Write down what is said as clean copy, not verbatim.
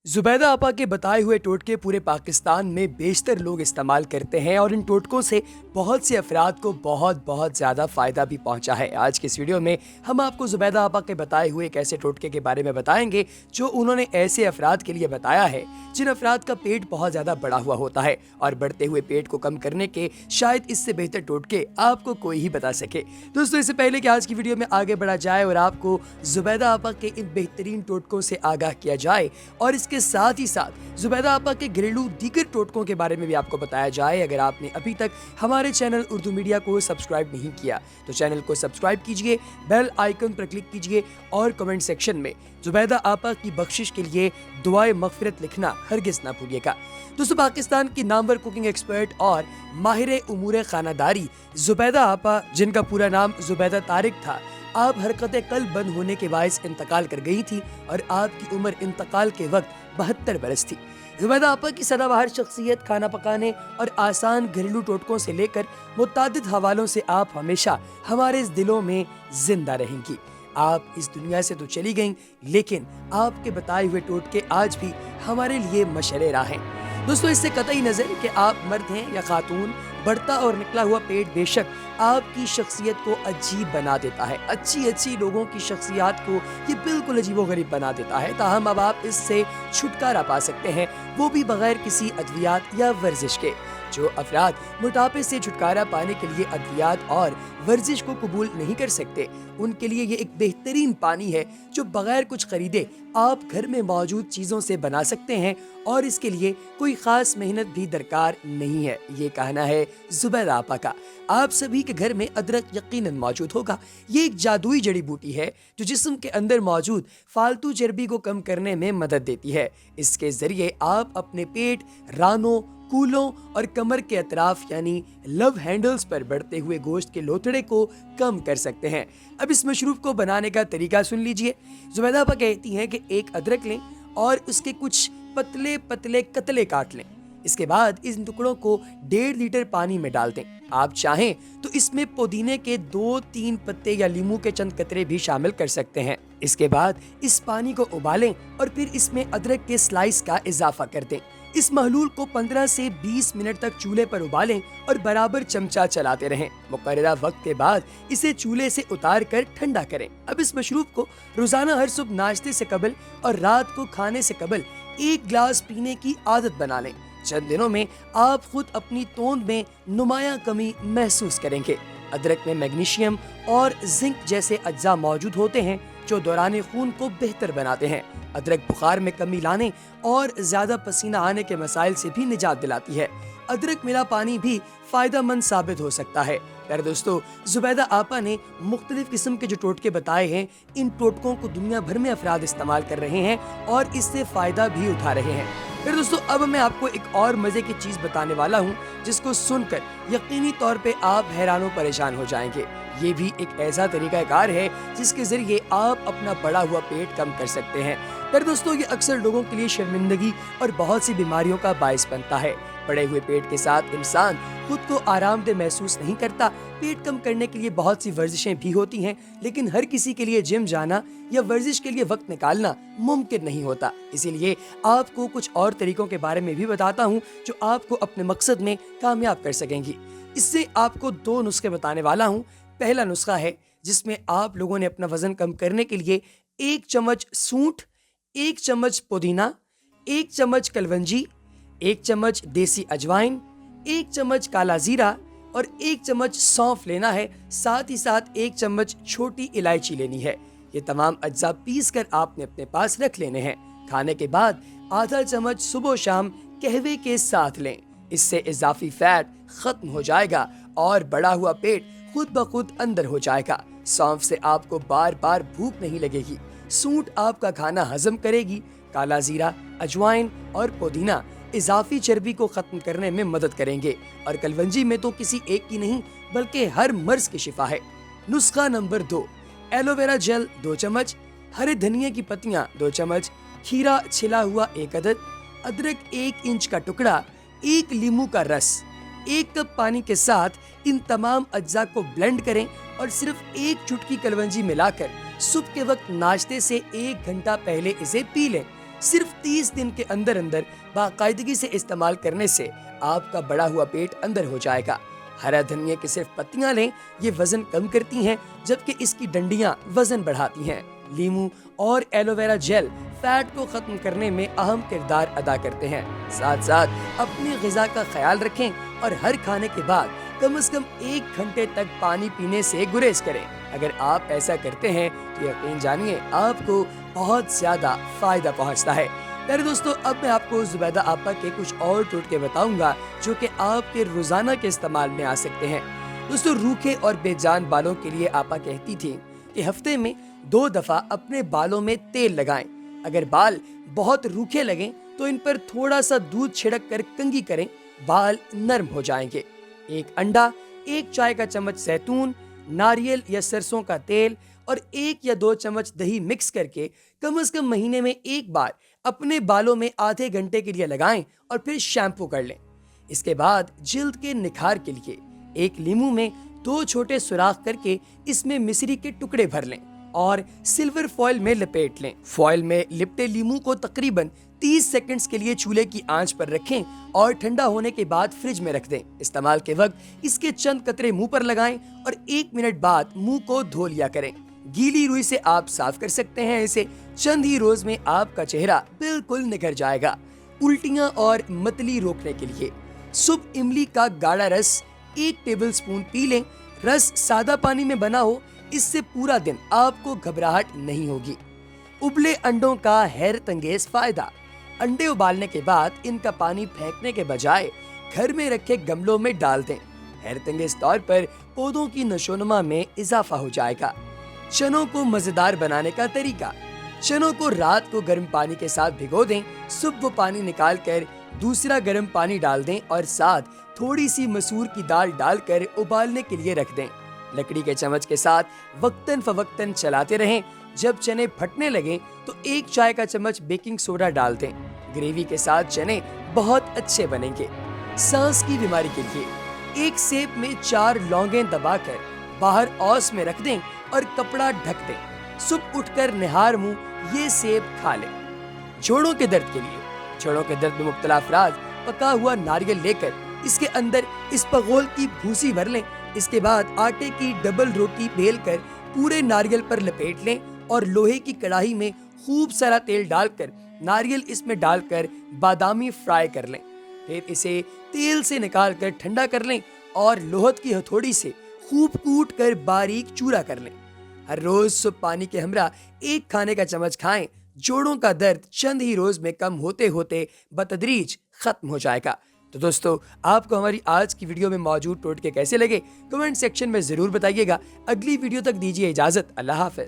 जुबैदा आपा के बताए हुए टोटके पूरे पाकिस्तान में बेशतर लोग इस्तेमाल करते हैं और इन टोटकों से बहुत से अफराद को बहुत ज़्यादा फ़ायदा भी पहुंचा है। आज के इस वीडियो में हम आपको जुबैदा आपा के बताए हुए एक ऐसे टोटके के बारे में बताएंगे जो उन्होंने ऐसे अफराद के लिए बताया है जिन अफराद का पेट बहुत ज़्यादा बड़ा हुआ होता है और बढ़ते हुए पेट को कम करने के शायद इससे बेहतर टोटके आपको कोई ही बता सके। दोस्तों, इससे पहले कि आज की वीडियो में आगे बढ़ा जाए और आपको जुबैदा आपा के इन बेहतरीन टोटकों से आगाह किया जाए और इसके साथ ही साथ जुबैदा आपा के घरेलू दीगर टोटकों के बारे में भी आपको बताया जाए, अगर आपने अभी तक हमारे चैनल उर्दू मीडिया को सब्सक्राइब नहीं किया तो चैनल को सब्सक्राइब कीजिए, बेल आइकन पर क्लिक कीजिए और कमेंट सेक्शन में जुबैदा आपा की बख्शिश के लिए दुआए मगफिरत लिखना हरगिज ना भूलिएगा। दोस्तों, पाकिस्तान की नामवर कुकिंग एक्सपर्ट और माहिर उमूर खानादारी जुबैदा आपा, जिनका पूरा नाम जुबैदा तारिक था, आप हरकत कल्ब बंद होने के बायस इंतकाल कर गई थी और आपकी उम्र इंतकाल के वक्त 72 बरस थी। जुबैदा आपा की सदाबहार शख्सियत, खाना पकाने और आसान घरेलू टोटकों से लेकर मुतअद्दिद हवालों से आप हमेशा हमारे इस दिलों में जिंदा रहेंगी। आप इस दुनिया से तो चली गईं, लेकिन आपके बताए हुए टोटके आज भी हमारे लिए मशरे राह हैं। दोस्तों, इससे कतई नजर कि आप मर्द हैं या खातून, बढ़ता और निकला हुआ पेट बेशक आपकी शख्सियत को अजीब बना देता है। अच्छी लोगों की शख्सियत को ये बिल्कुल अजीबोगरीब बना देता है। ताहम अब आप इससे छुटकारा पा सकते हैं, वो भी बगैर किसी अद्वियात या वर्जिश के। जो अफराद मोटापे से छुटकारा पाने के लिए अद्वियात और वर्जिश को कबूल नहीं कर सकते, उनके लिए ये एक बेहतरीन पानी है जो बगैर कुछ खरीदे आप घर में मौजूद चीज़ों से बना सकते हैं और इसके लिए कोई ख़ास मेहनत भी दरकार नहीं है। ये कहना है जुबैदा आपा का। आप सभी के घर में अदरक यकीनन मौजूद होगा। ये एक जादुई जड़ी बूटी है जो जिस्म के अंदर मौजूद फालतू चर्बी को कम करने में मदद देती है। इसके ज़रिए आप अपने पेट, रानों, कूलों और कमर के अतराफ यानी लव हैंडल्स पर बढ़ते हुए गोश्त के लोथड़े को कम कर सकते हैं। अब इस मशरूब को बनाने का तरीका सुन लीजिए। जुबैदा आपा कहती हैं कि एक अदरक लें और उसके कुछ पतले पतले कतले काट लें। इसके बाद इन टुकड़ों को 1.5 लीटर पानी में डाल दें। आप चाहें तो इसमें पुदीने के 2-3 पत्ते या लीमू के चंद कतरे भी शामिल कर सकते हैं। इसके बाद इस पानी को उबालें और फिर इसमें अदरक के स्लाइस का इजाफा कर दें। इस महलूल को 15 से 20 मिनट तक चूल्हे पर उबालें और बराबर चमचा चलाते रहें। मुकर्ररा वक्त के बाद इसे चूल्हे से उतार कर ठंडा करें। अब इस मशरूब को रोजाना हर सुबह नाश्ते से कबल और रात को खाने से कबल 1 गिलास पीने की आदत बना लें। चंद दिनों में आप खुद अपनी तोंद में नुमाया कमी महसूस करेंगे। अदरक में मैग्नीशियम और जिंक जैसे अज्जा मौजूद होते हैं जो दौरान खून को बेहतर बनाते हैं। अदरक बुखार में कमी लाने और ज्यादा पसीना आने के मसाइल से भी निजात दिलाती है। अदरक मिला पानी भी फायदा मंद साबित हो सकता है। प्यारे दोस्तों, जुबैदा आपा ने मुख्तलिफ किस्म के जो टोटके बताए हैं, इन टोटकों को दुनिया भर में अफराद इस्तेमाल कर रहे हैं और इससे फायदा भी उठा रहे हैं। फिर दोस्तों, अब मैं आपको एक और मजे की चीज बताने वाला हूँ जिसको सुनकर यकीनी तौर पे आप हैरान परेशान हो जाएंगे। ये भी एक ऐसा तरीकाकार है जिसके जरिए आप अपना बढ़ा हुआ पेट कम कर सकते हैं। फिर दोस्तों, ये अक्सर लोगों के लिए शर्मिंदगी और बहुत सी बीमारियों का बायस बनता है। बढ़े हुए पेट के साथ इंसान खुद को आरामदेह महसूस नहीं करता। पेट कम करने के लिए बहुत सी वर्जिशें भी होती हैं, लेकिन हर किसी के लिए जिम जाना या वर्जिश के लिए वक्त निकालना मुमकिन नहीं होता। इसीलिए आपको कुछ और तरीकों के बारे में भी बताता हूँ जो आपको अपने मकसद में कामयाब कर सकेंगी। इससे आपको 2 नुस्खे बताने वाला हूँ। पहला नुस्खा है जिसमें आप लोगों ने अपना वजन कम करने के लिए 1 चम्मच सूंठ, 1 चम्मच पुदीना, 1 चम्मच कलवंजी, 1 चम्मच देसी अजवाइन, 1 चम्मच काला जीरा और 1 चम्मच सौंफ लेना है। साथ ही साथ 1 चम्मच छोटी इलायची लेनी है। ये तमाम अज्जा पीस कर आपने अपने पास रख लेने हैं। खाने के बाद आधा चम्मच सुबह शाम कहवे के साथ लें। इससे इजाफी फैट खत्म हो जाएगा और बढ़ा हुआ पेट खुद ब खुद अंदर हो जाएगा। सौंफ से आपको बार बार भूख नहीं लगेगी। सूंठ आपका खाना हजम करेगी। काला जीरा, अजवाइन और पुदीना इजाफी चर्बी को खत्म करने में मदद करेंगे और कलवंजी में तो किसी एक की नहीं बल्कि हर मर्ज की शिफा है। नुस्खा नंबर 2, एलोवेरा जेल 2 चम्मच, हरे धनिया की पत्तियां 2 चम्मच, खीरा छिला हुआ 1 अदद, अदरक 1 इंच का टुकड़ा, 1 लीमू का रस, 1 कप पानी के साथ इन तमाम अज्जा को ब्लेंड करें और सिर्फ 1 चुटकी कलवंजी मिलाकर सुबह के वक्त नाश्ते से 1 घंटा पहले इसे पी लें। सिर्फ 30 दिन के अंदर अंदर बाकायदगी से इस्तेमाल करने से आपका बड़ा हुआ पेट अंदर हो जाएगा। हरा धनिया की सिर्फ पत्तियां लें, ये वजन कम करती हैं, जबकि इसकी डंडियां वजन बढ़ाती हैं। लीमू और एलोवेरा जेल फैट को खत्म करने में अहम किरदार अदा करते हैं। साथ साथ अपनी ग़िज़ा का ख्याल रखें और हर खाने के बाद कम से कम 1 घंटे तक पानी पीने से गुरेज करें। अगर आप ऐसा करते हैं तो यकीन जानिए आपको बहुत ज्यादा फायदा पहुंचता है। प्यारे दोस्तों, अब मैं आपको जुबैदा आपा के कुछ और टोटके बताऊंगा जो कि आपके रोजाना के इस्तेमाल में आ सकते हैं। दोस्तों, रूखे और बेजान बालों के लिए आपा कहती थी कि हफ्ते में 2 दफा अपने बालों में तेल लगाएं। अगर बाल बहुत रूखे लगें तो इन पर थोड़ा सा दूध छिड़क कर कंघी करें, बाल नरम हो जाएंगे। 1 अंडा, 1 चाय का चम्मच जैतून, नारियल या सरसों का तेल और 1 या 2 चम्मच दही मिक्स करके कम से कम महीने में 1 बार अपने बालों में आधे घंटे के लिए लगाएं और फिर शैम्पू कर लें। इसके बाद जिल्द के निखार के लिए 1 लीमू में 2 छोटे सुराख करके इसमें मिश्री के टुकड़े भर लें और सिल्वर फॉइल में लपेट लें। फॉइल में लिपटे लीमू को तकरीबन 30 सेकंड्स के लिए चूल्हे की आंच पर रखें और ठंडा होने के बाद फ्रिज में रख दें। इस्तेमाल के वक्त इसके चंद कतरे मुंह पर लगाएं और 1 मिनट बाद मुंह को धो लिया करें। गीली रुई से आप साफ कर सकते हैं इसे। चंद ही रोज में आपका चेहरा बिल्कुल निखर जाएगा। उल्टियां और मतली रोकने के लिए सुबह इमली का गाढ़ा रस 1 टेबलस्पून पी लें। रस सादा पानी में बना हो, इससे पूरा दिन आपको घबराहट नहीं होगी। उबले अंडों का हैरत अंगेज फायदा। अंडे उबालने के बाद इनका पानी फेंकने के बजाय घर में रखे गमलों में डाल दें। हैरत अंगेज तौर पर पौधों की नशोनुमा में इजाफा हो जाएगा। चनों को मजेदार बनाने का तरीका। चनों को रात को गर्म पानी के साथ भिगो दें। सुबह वो पानी निकाल कर दूसरा गर्म पानी डाल दें और साथ थोड़ी सी मसूर की दाल डालकर उबालने के लिए रख दें। लकड़ी के चम्मच के साथ वक्तन फवक्तन चलाते रहें। जब चने फटने लगे तो 1 चाय का चम्मच बेकिंग सोडा डाल दें। ग्रेवी के साथ चने बहुत अच्छे बनेंगे। सांस की बीमारी के लिए 1 सेब में 4 लौंगें दबाकर बाहर औस में रख दें और कपड़ा ढक दें। सुबह उठकर निहार मुंह ये सेब खा लें। जोड़ों के दर्द के लिए जोड़ों के दर्द में मुब्तला अफराद पका हुआ नारियल लेकर इसके अंदर इसबगोल की भूसी भर लें। इसके बाद आटे की डबल रोटी बेल कर पूरे नारियल पर लपेट लें और लोहे की कढ़ाई में खूब सारा तेल डालकर नारियल इसमें डालकर बादामी फ्राई कर लें। फिर इसे तेल से निकाल कर ठंडा कर लें और लोहत की हथौड़ी से खूब कूट कर बारीक चूरा कर लें। हर रोज सुबह पानी के हमरा 1 खाने का चम्मच खाएं। जोड़ों का दर्द चंद ही रोज में कम होते होते बतदरीज खत्म हो जाएगा। तो दोस्तों, आपको हमारी आज की वीडियो में मौजूद टोटके कैसे लगे कमेंट सेक्शन में जरूर बताइएगा। अगली वीडियो तक दीजिए इजाजत। अल्लाह हाफ़िज़।